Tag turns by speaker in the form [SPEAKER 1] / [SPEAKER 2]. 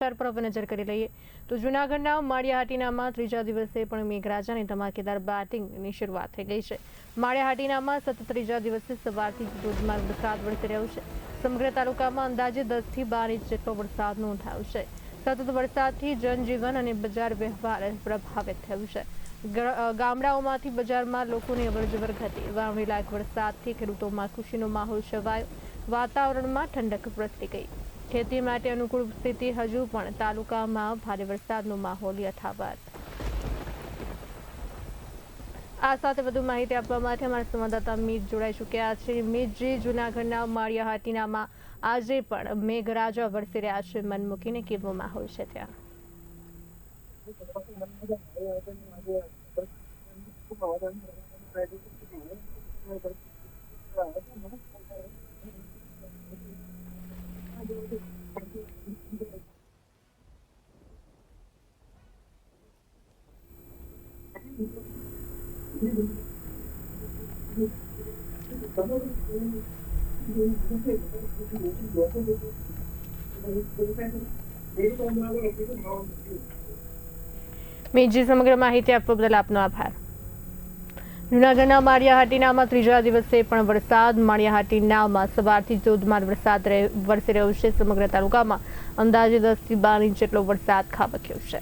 [SPEAKER 1] પર હવે નજર કરી લઈએ તો જૂનાગઢના માળિયાહાટીનામાં ત્રીજા દિવસે પણ મેઘરાજાની ધમાકેદાર બેટિંગની શરૂઆત થઈ ગઈ છે। માળિયાહાટીનામાં સતત ત્રીજા દિવસે સવારથી ધોધમાર વરસાદ વરસી રહ્યો છે। સમગ્ર તાલુકામાં અંદાજે 10 થી 12 ઇંચ જેટલો વરસાદ નોંધાયો છે। સતત વરસાદથી જનજીવન અને બજાર વ્યવહાર પ્રભાવિત થયું છે। ગામડાઓમાંથી બજારમાં લોકોની અવરજવર ઘટી। વાવણી લાયક વરસાદથી ખેડૂતોમાં ખુશીનો માહોલ છવાયો। વાતાવરણમાં ઠંડક પ્રસરી ગઈ। ખેતી માટે અનુકૂળ સ્થિતિ હજુ પણ તાલુકામાં ભારે વરસાદનો માહોલ યથાવત। આ સાથે વધુ માહિતી આપવા માટે અમારા સંવાદદાતા મીત જોડાઈ ચૂક્યા છે। મીતજી, જૂનાગઢના માળિયાહાટીનામાં આજે પણ મેઘરાજા વરસી રહ્યા છે। મન મૂકીને કેવો માહોલ છે ત્યાં? મીતજી, સમગ્ર માહિતી આપવા બદલ આપનો આભાર। જૂનાગઢના માળિયાહાટીનામાં ત્રીજા દિવસે પણ વરસાદ। માળિયાહાટીનામાં સવારથી ધોધમાર વરસાદ વરસી રહ્યો છે। સમગ્ર તાલુકામાં અંદાજે 10 થી 12 ઇંચ જેટલો વરસાદ ખાબક્યો છે।